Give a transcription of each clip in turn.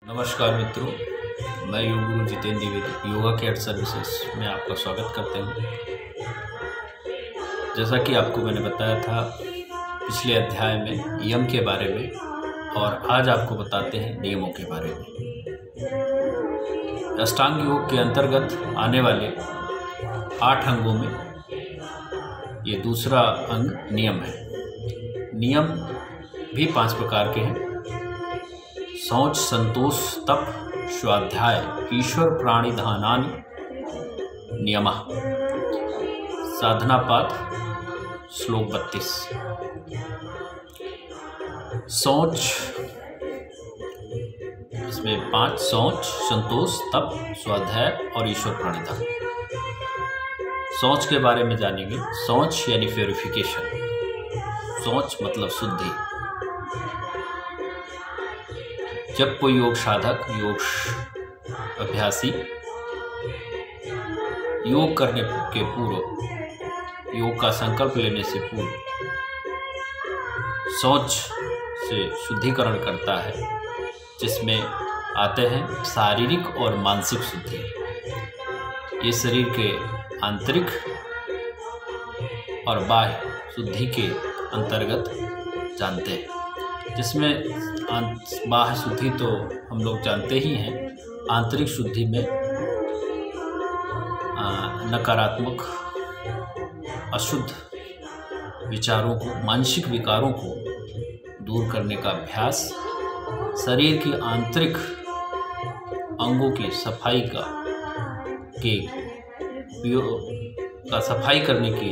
नमस्कार मित्रों, मैं योग गुरु जितेंद्र द्विवेदी योगा केयर सर्विसेज में आपका स्वागत करते हूं। जैसा कि आपको मैंने बताया था पिछले अध्याय में यम के बारे में, और आज आपको बताते हैं नियमों के बारे में। अष्टांग योग के अंतर्गत आने वाले 8 अंगों में ये दूसरा अंग नियम है। नियम भी 5 प्रकार के हैं: शौच, संतोष, तप, स्वाध्याय, ईश्वर प्राणिधानानि नियमः। साधनापाद श्लोक 32। शौच, इसमें 5: शौच, संतोष, तप, स्वाध्याय और ईश्वर प्राणिधान। शौच के बारे में जानेंगे। शौच यानी प्योरिफिकेशन। शौच मतलब शुद्धि। जब कोई योग साधक, योग अभ्यासी योग करने के पूर्व, योग का संकल्प लेने से पूर्व शौच से शुद्धिकरण करता है, जिसमें आते हैं शारीरिक और मानसिक शुद्धि। ये शरीर के आंतरिक और बाह्य शुद्धि के अंतर्गत जानते हैं, जिसमें बाह्य शुद्धि तो हम लोग जानते ही हैं। आंतरिक शुद्धि में नकारात्मक अशुद्ध विचारों को, मानसिक विकारों को दूर करने का अभ्यास, शरीर की आंतरिक अंगों की सफाई सफाई करने के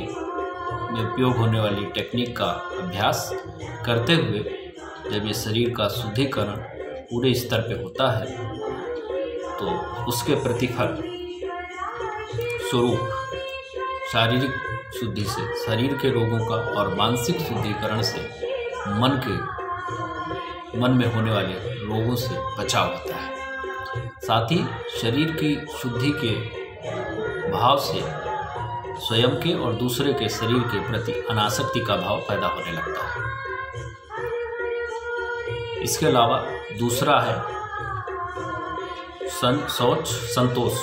में उपयोग होने वाली टेक्निक का अभ्यास करते हुए जब ये शरीर का शुद्धिकरण पूरे स्तर पे होता है, तो उसके प्रतिफल स्वरूप शारीरिक शुद्धि से, शरीर के रोगों का, और मानसिक शुद्धिकरण से मन में होने वाले रोगों से बचाव होता है। साथ ही शरीर की शुद्धि के भाव से स्वयं के और दूसरे के शरीर के प्रति अनासक्ति का भाव पैदा होने लगता है। इसके अलावा दूसरा है शौच, संतोष।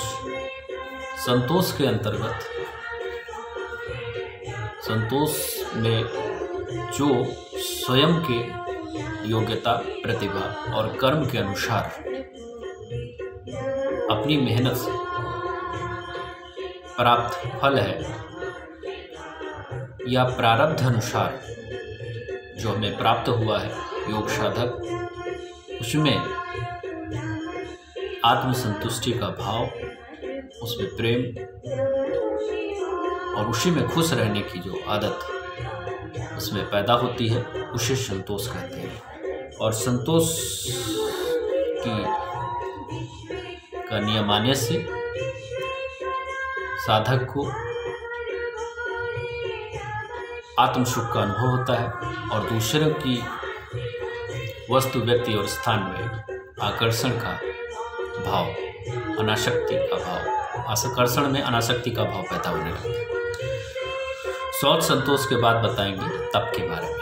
संतोष के अंतर्गत, संतोष में जो स्वयं के योग्यता, प्रतिभा और कर्म के अनुसार अपनी मेहनत से प्राप्त फल है, या प्रारब्ध अनुसार जो हमें प्राप्त हुआ है योग साधक, उसमें आत्मसंतुष्टि का भाव, उसमें प्रेम और उसी में खुश रहने की जो आदत उसमें पैदा होती है, उसे संतोष कहते हैं। और संतोष का नियम आने से साधक को आत्मसुख का अनुभव होता है, और दूसरों की वस्तु, व्यक्ति और स्थान में आकर्षण का भाव, अनासक्ति का भाव, आकर्षण में अनासक्ति का भाव पैदा होने लगता है। शौच, संतोष के बाद बताएंगे तप के बारे में।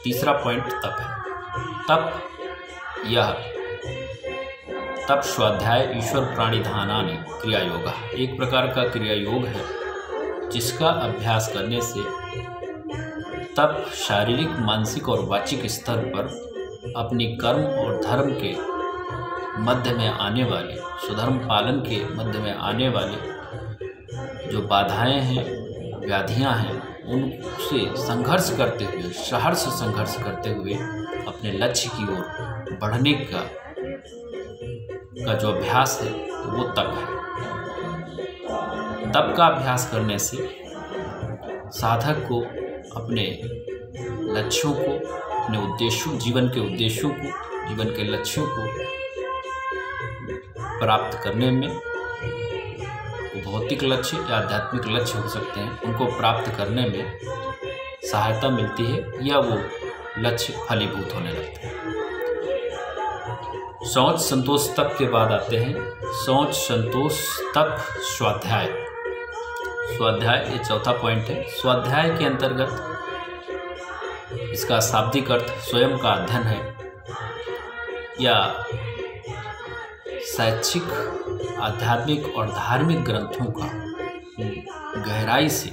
तीसरा पॉइंट तप है। तप स्वाध्याय, ईश्वर प्राणिधानानि क्रिया योगा एक प्रकार का क्रिया योग है, जिसका अभ्यास करने से तप शारीरिक, मानसिक और वाचिक स्तर पर अपनी कर्म और धर्म के मध्य में आने वाले, सुधर्म पालन के मध्य में आने वाले जो बाधाएं हैं, व्याधियां हैं, उनसे संघर्ष करते हुए, सहर्ष संघर्ष करते हुए अपने लक्ष्य की ओर बढ़ने का जो अभ्यास है, वो तप है। तप का अभ्यास करने से साधक को अपने लक्ष्यों को, अपने उद्देश्यों, जीवन के उद्देश्यों को, जीवन के लक्ष्यों को प्राप्त करने में, भौतिक लक्ष्य या आध्यात्मिक लक्ष्य हो सकते हैं, उनको प्राप्त करने में सहायता मिलती है, या वो लक्ष्य फलीभूत होने लगते हैं। शौच, संतोष, तप के बाद आते हैं शौच, संतोष, तप, स्वाध्याय। स्वाध्याय ये चौथा पॉइंट है। स्वाध्याय के अंतर्गत इसका शाब्दिक अर्थ स्वयं का अध्ययन है, या शैक्षिक, आध्यात्मिक और धार्मिक ग्रंथों का गहराई से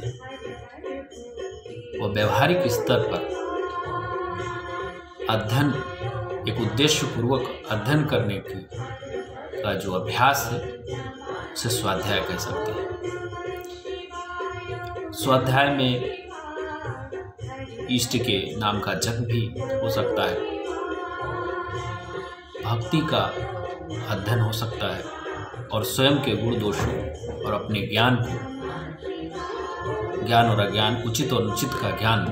व व्यवहारिक स्तर पर अध्ययन, एक उद्देश्यपूर्वक अध्ययन करने का जो अभ्यास है उसे स्वाध्याय कह सकते हैं। स्वाध्याय में इष्ट के नाम का जप भी हो सकता है, भक्ति का अध्ययन हो सकता है और स्वयं के गुण दोषों और अपने ज्ञान और अज्ञान, उचित और अनुचित का ज्ञान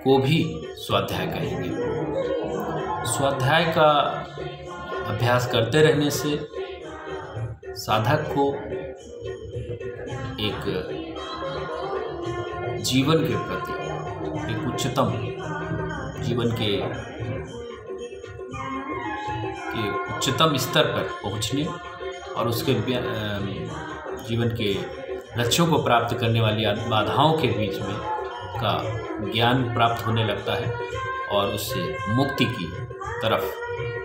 को भी स्वाध्याय कहेंगे। स्वाध्याय का अभ्यास करते रहने से साधक को एक जीवन के प्रति, एक उच्चतम जीवन के उच्चतम स्तर पर पहुंचने और उसके जीवन के लक्ष्यों को प्राप्त करने वाली बाधाओं के बीच में का ज्ञान प्राप्त होने लगता है और उससे मुक्ति की तरफ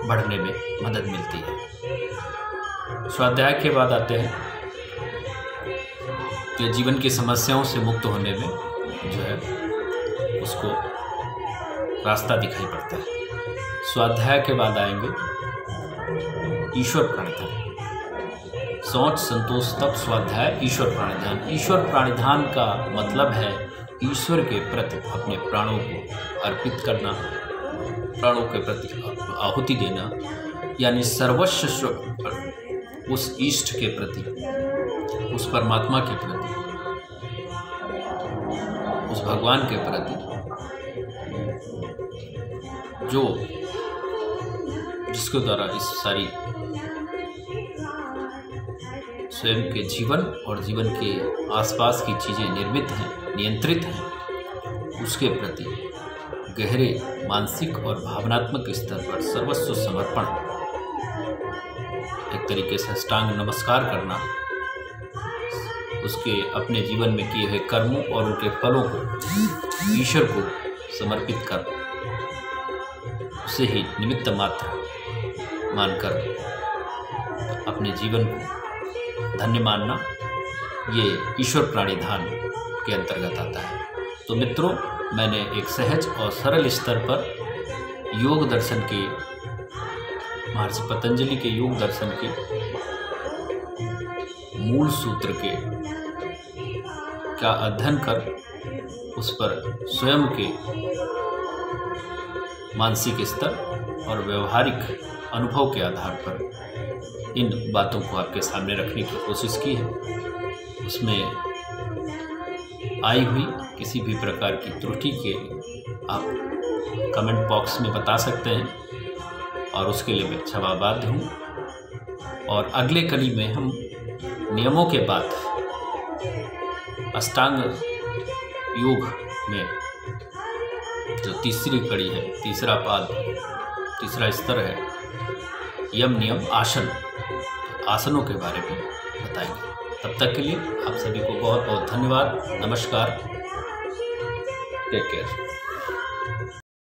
बढ़ने में मदद मिलती है। स्वाध्याय के बाद आते हैं कि जीवन की समस्याओं से मुक्त होने में जो है उसको रास्ता दिखाई पड़ता है। स्वाध्याय के बाद आएंगे ईश्वर प्रणिधान। सोच संतोष तप स्वाध्याय ईश्वर प्रणिधान। ईश्वर प्रणिधान का मतलब है ईश्वर के प्रति अपने प्राणों को अर्पित करना, प्राणों के प्रति आहुति देना, यानी सर्वस्व उस इष्ट के प्रति, उस परमात्मा के प्रति, उस भगवान के प्रति जो जिसके द्वारा इस सारी स्वयं के जीवन और जीवन के आसपास की चीज़ें निर्मित हैं, नियंत्रित हैं, उसके प्रति गहरे मानसिक और भावनात्मक स्तर पर सर्वस्व समर्पण, एक तरीके से अष्टांग नमस्कार करना, उसके अपने जीवन में किए हुए कर्मों और उनके फलों को ईश्वर को समर्पित कर उसे ही निमित्त मात्र मानकर अपने जीवन को धन्य मानना, ये ईश्वर प्रणिधान के अंतर्गत आता है। तो मित्रों, मैंने एक सहज और सरल स्तर पर योग दर्शन के, महर्षि पतंजलि के योग दर्शन के मूल सूत्र के का अध्ययन कर उस पर स्वयं के मानसिक स्तर और व्यवहारिक अनुभव के आधार पर इन बातों को आपके सामने रखने की कोशिश की है। उसमें आई हुई किसी भी प्रकार की त्रुटि के आप कमेंट बॉक्स में बता सकते हैं और उसके लिए मैं क्षमाबाद हूँ। और अगले कड़ी में हम नियमों के बाद अष्टांग योग में जो तीसरी कड़ी है, तीसरा पाद, तीसरा स्तर है, यम नियम आसन, आसनों के बारे में बताएंगे। तब तक के लिए आप सभी को बहुत बहुत धन्यवाद। नमस्कार, टेक केयर।